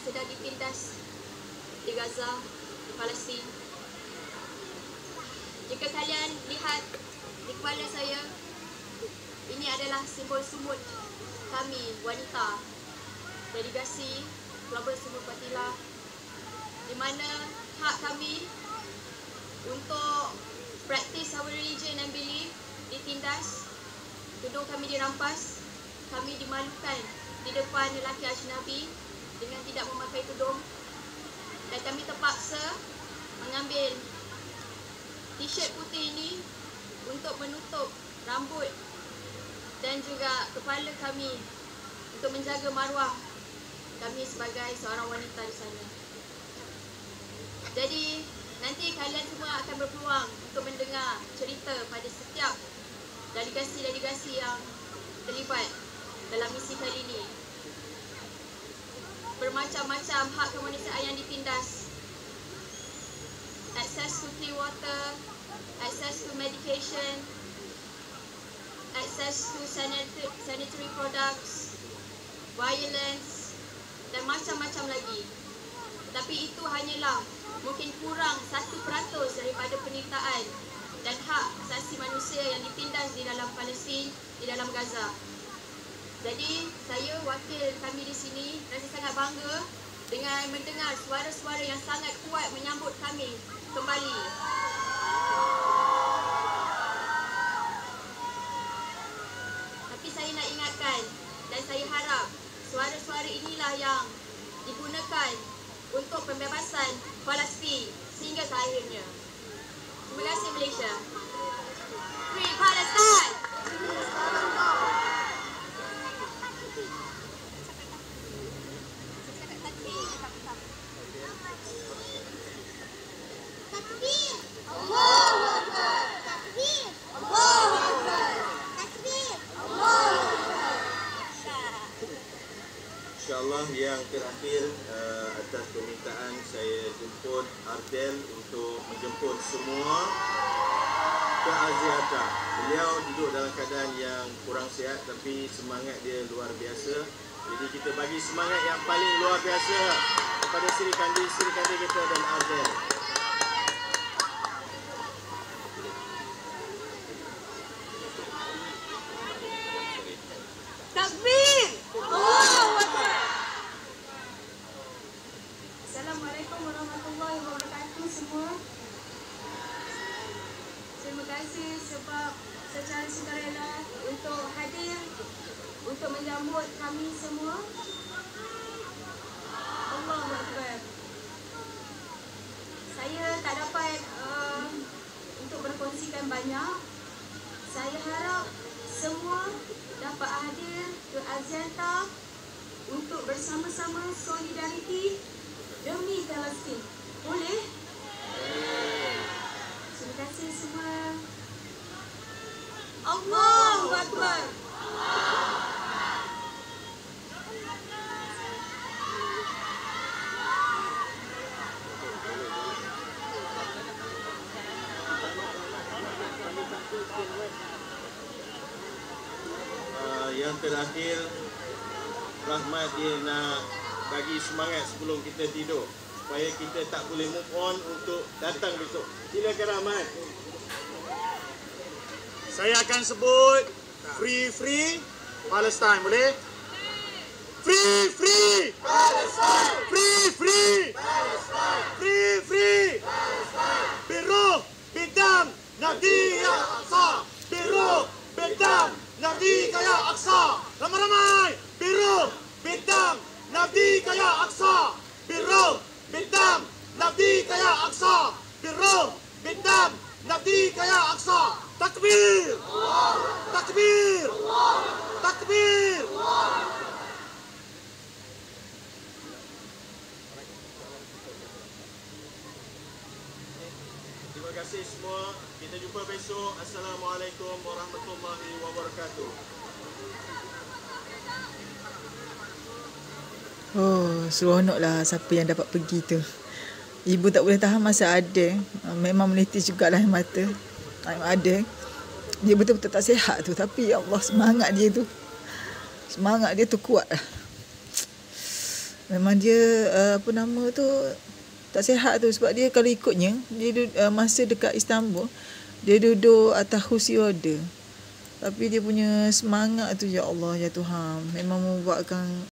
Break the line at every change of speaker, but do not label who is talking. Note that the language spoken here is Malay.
sedang ditindas di Gaza, di Palestin. Jika kalian lihat di kepala saya, ini adalah simbol sumut kami wanita delegasi Global Sumut Patilah, di mana hak kami untuk practice our religion and belief ditindas, tudung kami dirampas, kami dimalukan di depan lelaki ajnabi dengan tidak memakai tudung, dan kami terpaksa mengambil t-shirt putih ini untuk menutup rambut dan juga kepala kami untuk menjaga maruah kami sebagai seorang wanita di sana. Jadi nanti kalian semua akan berpeluang untuk mendengar cerita pada setiap delegasi-delegasi yang terlibat dalam misi kali ini. Bermacam-macam hak kemanusiaan yang ditindas. Access to clean water, access to medication, access to sanitary products, violence dan macam-macam lagi. Tapi itu hanyalah mungkin kurang 1% daripada penderitaan dan hak asasi manusia yang ditindas di dalam Palestin, di dalam Gaza. Jadi saya wakil kami di sini rasa sangat bangga dengan mendengar suara-suara yang sangat kuat menyambut kami kembali. Tapi saya nak ingatkan dan saya harap suara-suara inilah yang digunakan untuk pembebasan Palestin sehingga ke akhirnya. Terima kasih Malaysia. Free Palestine!
InsyaAllah yang terakhir atas permintaan saya jemput Ardel untuk menjemput semua ke Aziata. Beliau duduk dalam keadaan yang kurang sihat tapi semangat dia luar biasa. Jadi kita bagi semangat yang paling luar biasa kepada Sri Kandi kita dan Ardel.
Takbir! Allahu Akbar! Assalamualaikum warahmatullahi wabarakatuh semua. Terima kasih sebab secara sukarela untuk hadir untuk menyambut kami semua. Allahu Akbar. Saya tak dapat untuk berkongsikan banyak. Saya harap semua dapat hadir ke Aziata untuk bersama-sama solidariti demi Palestin. Boleh? Terima kasih semua. Allahu Akbar.
Yang terakhir, Rahmat dia nak bagi semangat sebelum kita tidur supaya kita tak boleh move on untuk datang besok. Silakan Rahmat.
Saya akan sebut Free Palestine, boleh? Free Palestine! Free Palestine! Free Palestine! Biruh bidam Nabi Aqsa! Biruh bidam Nabi Kaya Aqsa! Ramai-ramai! Biruh bidam Nabi Kaya Aqsa! Biruh bidam Nabi Kaya Aqsa! Biruh bidam Nabi Kaya Aqsa! Takbir! Takbir! Takbir!
Terima kasih semua. Kita jumpa besok. Assalamualaikum warahmatullahi wabarakatuh.
Oh, seronoklah siapa yang dapat pergi tu. Ibu tak boleh tahan masa ada. Memang menitis jugalah air mata. Ada. Dia betul-betul tak sihat tu. Tapi ya Allah, semangat dia tu. Semangat dia tu kuat lah. Memang dia apa nama tu tak sihat tu, sebab dia kalau ikutnya dia masa dekat Istanbul dia duduk atas kursi roda. Tapi dia punya semangat tu, ya Allah ya Tuhan, memang membuatkan